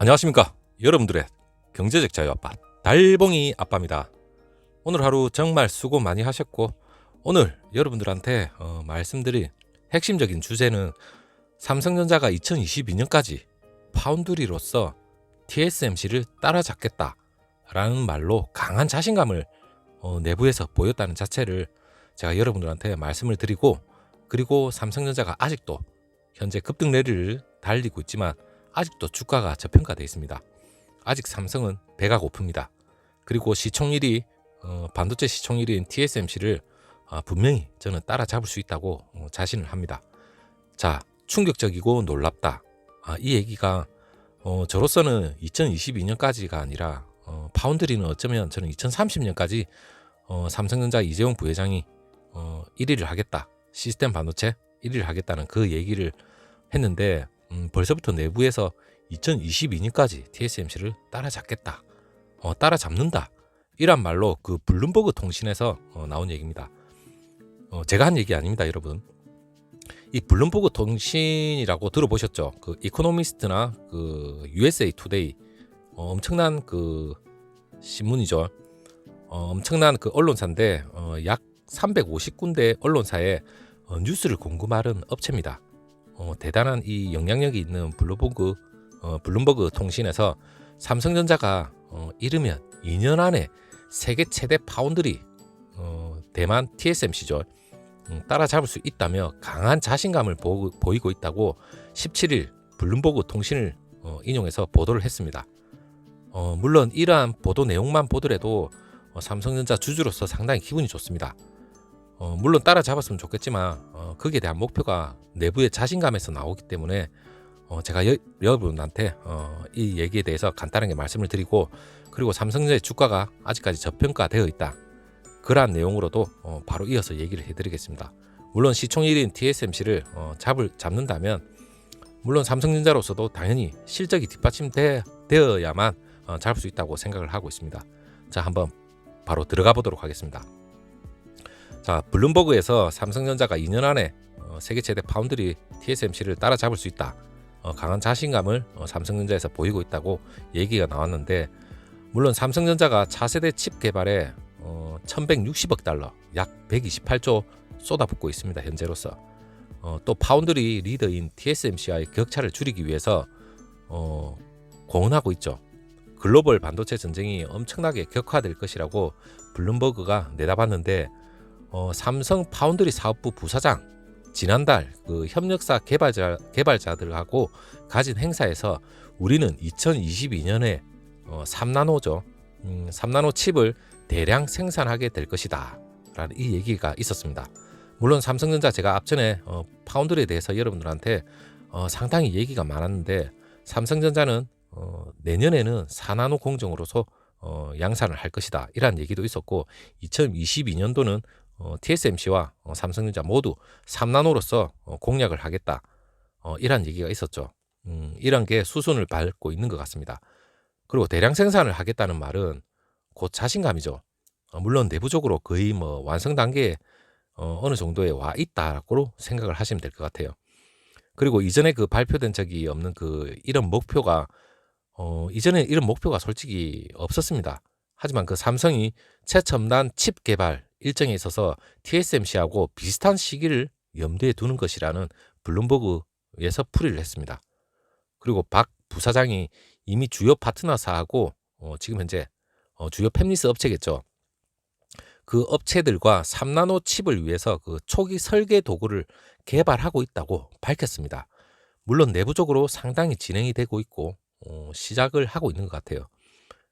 안녕하십니까, 여러분들의 경제적 자유 아빠 달봉이 아빠입니다. 오늘 하루 정말 수고 많이 하셨고, 오늘 여러분들한테 말씀드릴 핵심적인 주제는 삼성전자가 2022년까지 파운드리로서 TSMC를 따라잡겠다라는 말로 강한 자신감을 내부에서 보였다는 자체를 제가 여러분들한테 말씀을 드리고, 그리고 삼성전자가 아직도 현재 급등 랠리를 달리고 있지만 아직도 주가가 저평가되어 있습니다. 아직 삼성은 배가 고픕니다. 그리고 시총일이 반도체 시총일인 TSMC를 분명히 저는 따라잡을 수 있다고 자신을 합니다. 자, 충격적이고 놀랍다. 이 얘기가 저로서는 2022년까지가 아니라 파운드리는 어쩌면 저는 2030년까지 삼성전자 이재용 부회장이 1위를 하겠다, 시스템 반도체 1위를 하겠다는 그 얘기를 했는데, 벌써부터 내부에서 2022년까지 TSMC를 따라잡겠다, 따라잡는다, 이란 말로 그 블룸버그 통신에서 나온 얘기입니다. 제가 한 얘기 아닙니다, 여러분. 이 블룸버그 통신이라고 들어보셨죠? 그 이코노미스트나 그 USA 투데이, 엄청난 그 신문이죠. 엄청난 그 언론사인데 약 350군데 언론사에 뉴스를 공급하는 업체입니다. 대단한 이 영향력이 있는 블룸버그 통신에서 삼성전자가 이르면 2년 안에 세계 최대 파운드리 대만 TSMC죠. 따라잡을 수 있다며 강한 자신감을 보이고 있다고 17일 블룸버그 통신을 인용해서 보도를 했습니다. 물론 이러한 보도 내용만 보더라도 삼성전자 주주로서 상당히 기분이 좋습니다. 물론 따라잡았으면 좋겠지만 거기에 대한 목표가 내부의 자신감에서 나오기 때문에 제가 여러분한테 이 얘기에 대해서 간단하게 말씀을 드리고, 그리고 삼성전자의 주가가 아직까지 저평가되어 있다, 그러한 내용으로도 바로 이어서 얘기를 해드리겠습니다. 물론 시총 1인 TSMC를 잡는다면 물론 삼성전자로서도 당연히 실적이 뒷받침되어야만 잡을 수 있다고 생각을 하고 있습니다. 자, 한번 바로 들어가 보도록 하겠습니다. 자, 블룸버그에서 삼성전자가 2년 안에 세계 최대 파운드리 TSMC를 따라잡을 수 있다, 강한 자신감을 삼성전자에서 보이고 있다고 얘기가 나왔는데, 물론 삼성전자가 차세대 칩 개발에 1160억 달러, 약 128조 쏟아붓고 있습니다, 현재로서. 또 파운드리 리더인 TSMC와의 격차를 줄이기 위해서 공언하고 있죠. 글로벌 반도체 전쟁이 엄청나게 격화될 것이라고 블룸버그가 내다봤는데, 삼성 파운드리 사업부 부사장 지난달 그 협력사 개발자들하고 가진 행사에서 우리는 2022년에 3나노죠. 3나노 칩을 대량 생산하게 될 것이다 라는 이 얘기가 있었습니다. 물론 삼성전자, 제가 앞전에 파운드리에 대해서 여러분들한테 상당히 얘기가 많았는데, 삼성전자는 내년에는 4나노 공정으로서 양산을 할 것이다, 이란 얘기도 있었고, 2022년도는 TSMC와 삼성전자 모두 3나노로서 공략을 하겠다, 이란 얘기가 있었죠. 이런 게 수순을 밟고 있는 것 같습니다. 그리고 대량 생산을 하겠다는 말은 곧 자신감이죠. 물론 내부적으로 거의 완성 단계에 어느 정도에 와 있다고 생각을 하시면 될 것 같아요. 그리고 이전에 그 발표된 적이 없는 이런 목표가 이전에 이런 목표가 솔직히 없었습니다. 하지만 그 삼성이 최첨단 칩 개발 일정에 있어서 TSMC하고 비슷한 시기를 염두에 두는 것이라는 블룸버그에서 풀이를 했습니다. 그리고 박 부사장이 이미 주요 파트너사하고 지금 현재 주요 팹리스 업체겠죠. 그 업체들과 3나노 칩을 위해서 그 초기 설계 도구를 개발하고 있다고 밝혔습니다. 물론 내부적으로 상당히 진행이 되고 있고 시작을 하고 있는 것 같아요.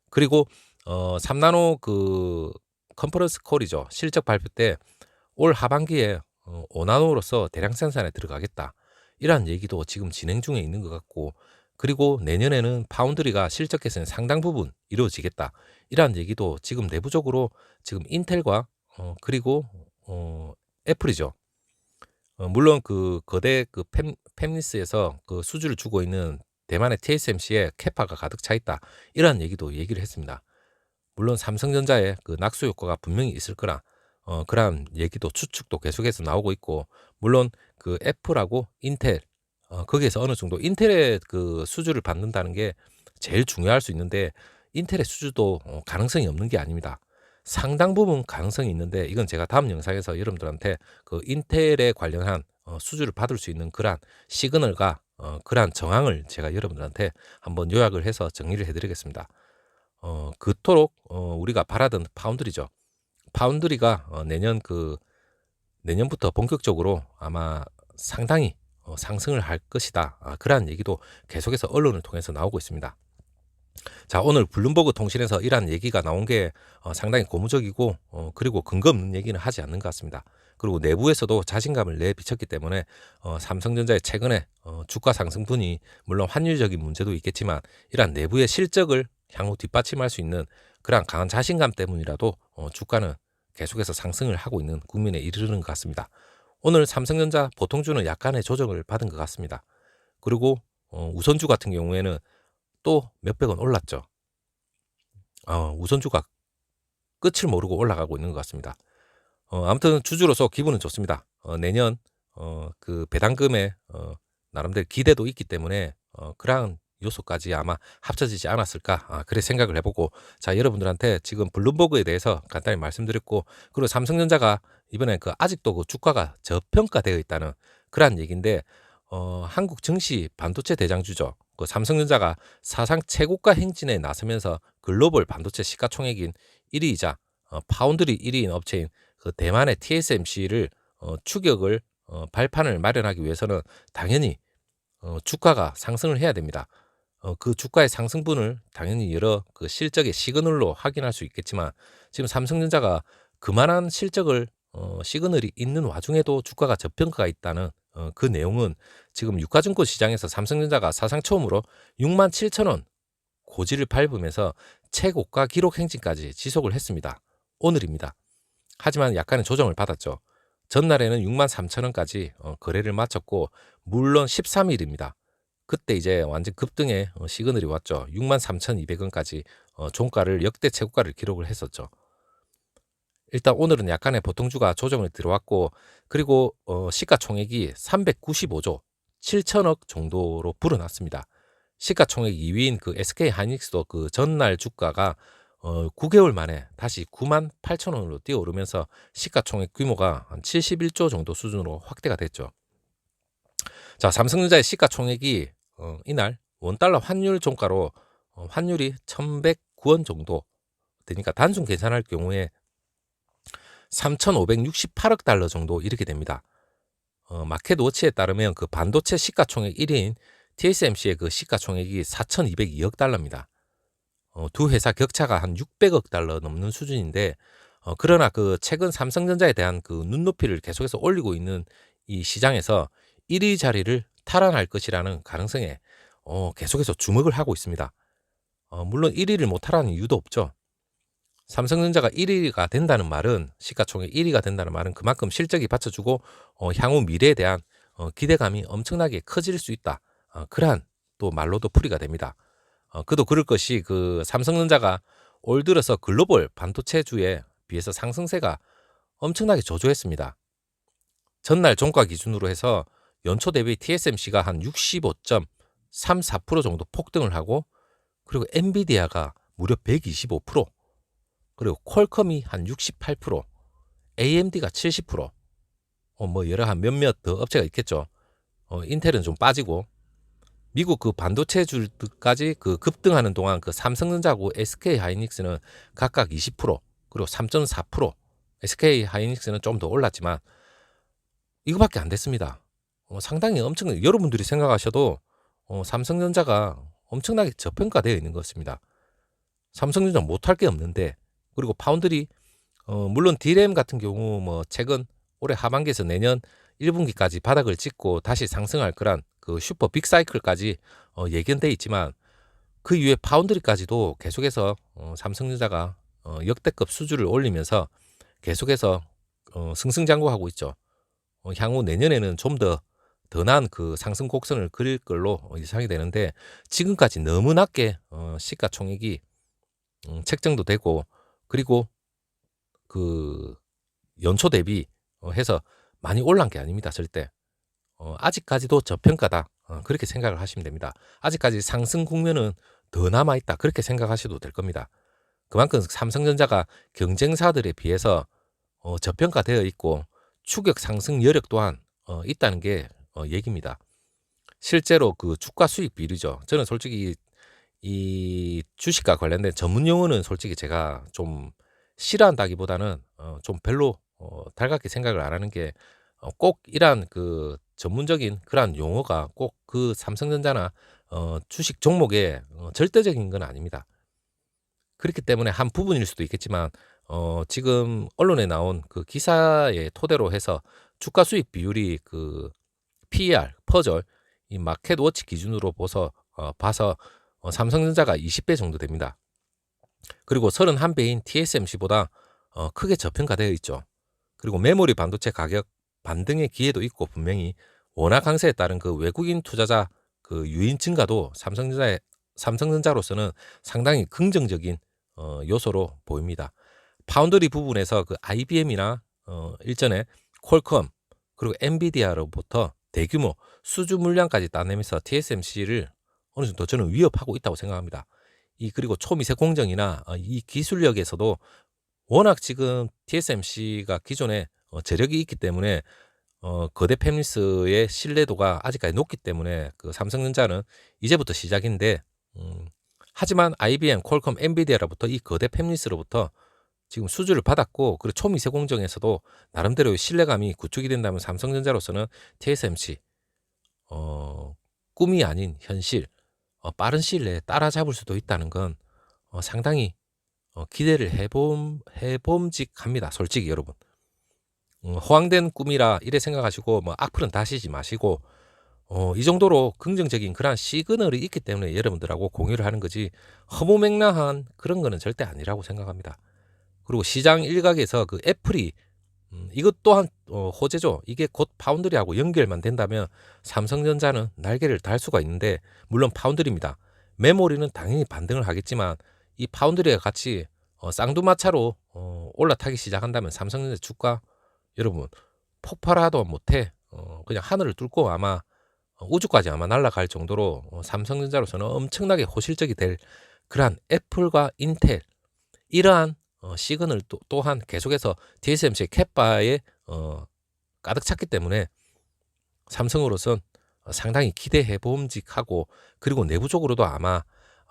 그리고 3나노 그 컨퍼런스 콜이죠. 실적 발표 때 올 하반기에 5나노로서 대량 생산에 들어가겠다, 이런 얘기도 지금 진행 중에 있는 것 같고, 그리고 내년에는 파운드리가 실적 개선 상당 부분 이루어지겠다, 이런 얘기도 지금 내부적으로 지금 인텔과 그리고 애플이죠. 물론 그 거대 그 팹리스에서 그 수주를 주고 있는 대만의 TSMC에 캐파가 가득 차 있다, 이런 얘기도 얘기를 했습니다. 물론 삼성전자의 그 낙수 효과가 분명히 있을 거라 그런 얘기도 추측도 계속해서 나오고 있고, 물론 그 애플하고 인텔 거기에서 어느 정도 인텔의 그 수주를 받는다는 게 제일 중요할 수 있는데 인텔의 수주도 가능성이 없는 게 아닙니다. 상당 부분 가능성이 있는데 이건 제가 다음 영상에서 여러분들한테 그 인텔에 관련한 수주를 받을 수 있는 그러한 시그널과 그러한 정황을 제가 여러분들한테 한번 요약을 해서 정리를 해드리겠습니다. 그토록 우리가 바라던 파운드리죠. 파운드리가 내년부터 본격적으로 아마 상당히 상승을 할 것이다. 그러한 얘기도 계속해서 언론을 통해서 나오고 있습니다. 자, 오늘 블룸버그 통신에서 이러한 얘기가 나온 게 상당히 고무적이고 그리고 근거 없는 얘기는 하지 않는 것 같습니다. 그리고 내부에서도 자신감을 내비쳤기 때문에 삼성전자의 최근에 주가 상승분이 물론 환율적인 문제도 있겠지만 이러한 내부의 실적을 향후 뒷받침할 수 있는 그러한 강한 자신감 때문이라도 주가는 계속해서 상승을 하고 있는 국면에 이르는 것 같습니다. 오늘 삼성전자 보통주는 약간의 조정을 받은 것 같습니다. 그리고 우선주 같은 경우에는 또 몇백 원 올랐죠. 우선주가 끝을 모르고 올라가고 있는 것 같습니다. 아무튼 주주로서 기분은 좋습니다. 내년 그 배당금에 나름대로 기대도 있기 때문에 그러한 요소까지 아마 합쳐지지 않았을까 그래 생각을 해보고 자 여러분들한테 지금 블룸버그에 대해서 간단히 말씀드렸고 그리고 삼성전자가 이번에 그 아직도 그 주가가 저평가되어 있다는 그러한 얘기인데 한국 증시 반도체 대장주죠. 그 삼성전자가 사상 최고가 행진에 나서면서 글로벌 반도체 시가총액인 1위이자 파운드리 1위인 업체인 그 대만의 TSMC를 추격을 발판을 마련하기 위해서는 당연히 주가가 상승을 해야 됩니다. 그 주가의 상승분을 당연히 여러 그 실적의 시그널로 확인할 수 있겠지만 지금 삼성전자가 그만한 실적을 시그널이 있는 와중에도 주가가 저평가가 있다는 그 내용은 지금 유가증권 시장에서 삼성전자가 사상 처음으로 67,000원 고지를 밟으면서 최고가 기록 행진까지 지속을 했습니다. 오늘입니다. 하지만 약간의 조정을 받았죠. 전날에는 63,000원까지 거래를 마쳤고 물론 13일입니다. 그때 이제 완전 급등의 시그널이 왔죠. 63,200원까지 종가를 역대 최고가를 기록을 했었죠. 일단 오늘은 약간의 보통주가 조정을 들어왔고 그리고 시가총액이 395조 7천억 정도로 불어났습니다. 시가총액 2위인 그 SK하이닉스도 그 전날 주가가 9개월 만에 다시 98,000원으로 뛰어오르면서 시가총액 규모가 한 71조 정도 수준으로 확대가 됐죠. 자, 삼성전자의 시가총액이 이날 원달러 환율 종가로 환율이 1,109원 정도 되니까 단순 계산할 경우에 3,568억 달러 정도 이렇게 됩니다. 마켓워치에 따르면 그 반도체 시가총액 1위인 TSMC의 그 시가총액이 4,202억 달러입니다. 두 회사 격차가 한 600억 달러 넘는 수준인데 그러나 그 최근 삼성전자에 대한 그 눈높이를 계속해서 올리고 있는 이 시장에서 1위 자리를 탈환할 것이라는 가능성에 계속해서 주목을 하고 있습니다. 물론 1위를 못 탈환하는 이유도 없죠. 삼성전자가 1위가 된다는 말은 시가총액 1위가 된다는 말은 그만큼 실적이 받쳐주고 향후 미래에 대한 기대감이 엄청나게 커질 수 있다. 그러한 또 말로도 풀이가 됩니다. 그도 그럴 것이 그 삼성전자가 올 들어서 글로벌 반도체주에 비해서 상승세가 엄청나게 저조했습니다. 전날 종가 기준으로 해서 연초 대비 TSMC가 한 65.34% 정도 폭등을 하고 그리고 엔비디아가 무려 125%, 그리고 퀄컴이 한 68%, AMD가 70%, 뭐 여러 한 몇몇 더 업체가 있겠죠. 인텔은 좀 빠지고 미국 그 반도체주까지 그 급등하는 동안 그 삼성전자하고 SK하이닉스는 각각 20% 그리고 3.4%, SK하이닉스는 좀 더 올랐지만 이거밖에 안 됐습니다. 상당히 엄청나게 여러분들이 생각하셔도 삼성전자가 엄청나게 저평가되어 있는 것입니다. 삼성전자 못할 게 없는데 그리고 파운드리 물론 D램 같은 경우 뭐 최근 올해 하반기에서 내년 1분기까지 바닥을 찍고 다시 상승할 그런 그 슈퍼 빅사이클까지 예견돼 있지만 그 이후에 파운드리까지도 계속해서 삼성전자가 역대급 수주를 올리면서 계속해서 승승장구하고 있죠. 향후 내년에는 좀 더 나은 그 상승 곡선을 그릴 걸로 예상이 되는데 지금까지 너무 낮게 시가총액이 책정도 되고 그리고 그 연초 대비 해서 많이 올란 게 아닙니다. 절대. 아직까지도 저평가다. 그렇게 생각을 하시면 됩니다. 아직까지 상승 국면은 더 남아있다 그렇게 생각하셔도 될 겁니다. 그만큼 삼성전자가 경쟁사들에 비해서 저평가되어 있고 추격 상승 여력 또한 있다는 게 얘기입니다. 실제로 그 주가 수익 비율이죠. 저는 솔직히 이 주식과 관련된 전문 용어는 솔직히 제가 좀 싫어한다기보다는 좀 별로 달갑게 생각을 안 하는 게 꼭 이러한 그 전문적인 그러한 용어가 꼭 그 삼성전자나 주식 종목의 절대적인 건 아닙니다. 그렇기 때문에 한 부분일 수도 있겠지만 지금 언론에 나온 그 기사의 토대로 해서 주가 수익 비율이 그 PER 퍼즐 이 마켓 워치 기준으로 봐서 삼성전자가 20배 정도 됩니다. 그리고 31배인 TSMC보다 크게 저평가되어 있죠. 그리고 메모리 반도체 가격 반등의 기회도 있고 분명히 원화 강세에 따른 그 외국인 투자자 그 유인 증가도 삼성전자로서는 상당히 긍정적인 요소로 보입니다. 파운드리 부분에서 그 IBM이나 일전에 퀄컴 그리고 엔비디아로부터 대규모 수주 물량까지 따내면서 TSMC를 어느 정도 저는 위협하고 있다고 생각합니다. 그리고 초미세 공정이나 이 기술력에서도 워낙 지금 TSMC가 기존에 재력이 있기 때문에 거대 팹리스의 신뢰도가 아직까지 높기 때문에 그 삼성전자는 이제부터 시작인데 하지만 IBM, 퀄컴, 엔비디아로부터 이 거대 팹리스로부터 지금 수주를 받았고 그리고 초미세 공정에서도 나름대로의 신뢰감이 구축이 된다면 삼성전자로서는 TSMC 꿈이 아닌 현실 빠른 시일 내에 따라잡을 수도 있다는 건 상당히 기대를 해봄직합니다. 솔직히 여러분. 허황된 꿈이라 이래 생각하시고 뭐 악플은 다시지 마시고 이 정도로 긍정적인 그런 시그널이 있기 때문에 여러분들하고 공유를 하는 거지 허무맹랑한 그런 거는 절대 아니라고 생각합니다. 그리고 시장 일각에서 그 애플이 이것 또한 호재죠. 이게 곧 파운드리하고 연결만 된다면 삼성전자는 날개를 달 수가 있는데 물론 파운드리입니다. 메모리는 당연히 반등을 하겠지만 이 파운드리가 같이 쌍두마차로 올라타기 시작한다면 삼성전자 주가 여러분 폭발하도 못해 그냥 하늘을 뚫고 아마 우주까지 아마 날아갈 정도로 삼성전자로서는 엄청나게 호실적이 될 그러한 애플과 인텔 이러한 시그널 또한 계속해서 TSMC의 캣바에 가득 찼기 때문에 삼성으로선 상당히 기대해 봄직하고 그리고 내부적으로도 아마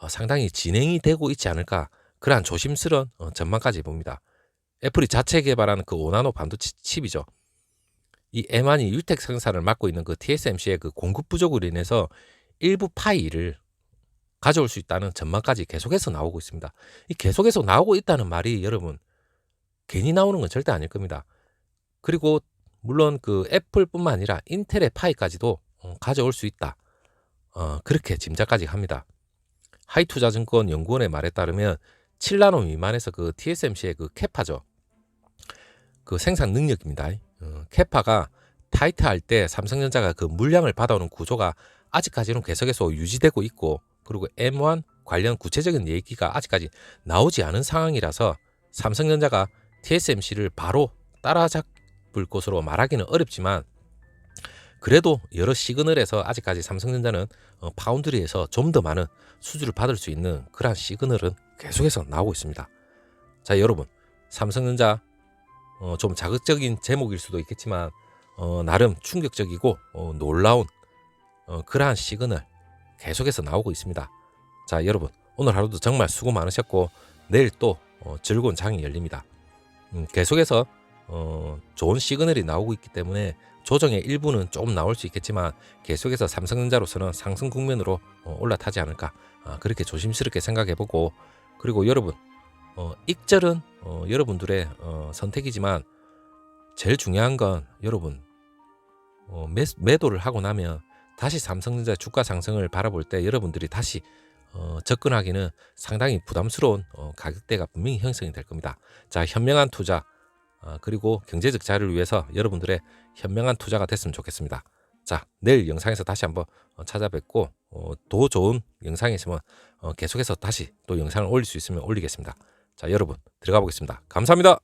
상당히 진행이 되고 있지 않을까 그러한 조심스러운 전망까지 봅니다. 애플이 자체 개발한 그 5나노 반도체 칩이죠. 이 M1이 유택 생산을 맡고 있는 그 TSMC의 그 공급 부족으로 인해서 일부 파이를 가져올 수 있다는 전망까지 계속해서 나오고 있습니다. 이 계속해서 나오고 있다는 말이 여러분 괜히 나오는 건 절대 아닐 겁니다. 그리고 물론 그 애플뿐만 아니라 인텔의 파이까지도 가져올 수 있다. 그렇게 짐작까지 합니다. 하이투자증권 연구원의 말에 따르면 7나노 미만에서 그 TSMC의 그 캐파죠. 그 생산 능력입니다. 캐파가 타이트할 때 삼성전자가 그 물량을 받아오는 구조가 아직까지는 계속해서 유지되고 있고 그리고 M1 관련 구체적인 얘기가 아직까지 나오지 않은 상황이라서 삼성전자가 TSMC를 바로 따라잡을 것으로 말하기는 어렵지만 그래도 여러 시그널에서 아직까지 삼성전자는 파운드리에서 좀 더 많은 수주를 받을 수 있는 그러한 시그널은 계속해서 나오고 있습니다. 자 여러분 삼성전자 좀 자극적인 제목일 수도 있겠지만 나름 충격적이고 놀라운 그러한 시그널 계속해서 나오고 있습니다. 자 여러분 오늘 하루도 정말 수고 많으셨고 내일 또 즐거운 장이 열립니다. 계속해서 좋은 시그널이 나오고 있기 때문에 조정의 일부는 조금 나올 수 있겠지만 계속해서 삼성전자로서는 상승 국면으로 올라타지 않을까 그렇게 조심스럽게 생각해보고 그리고 여러분 익절은 여러분들의 선택이지만 제일 중요한 건 여러분 매도를 하고 나면 다시 삼성전자 주가 상승을 바라볼 때 여러분들이 다시 접근하기는 상당히 부담스러운 가격대가 분명히 형성이 될 겁니다. 자 현명한 투자 그리고 경제적 자유를 위해서 여러분들의 현명한 투자가 됐으면 좋겠습니다. 자 내일 영상에서 다시 한번 찾아뵙고 더 좋은 영상이 있으면 계속해서 다시 또 영상을 올릴 수 있으면 올리겠습니다. 자 여러분 들어가 보겠습니다. 감사합니다.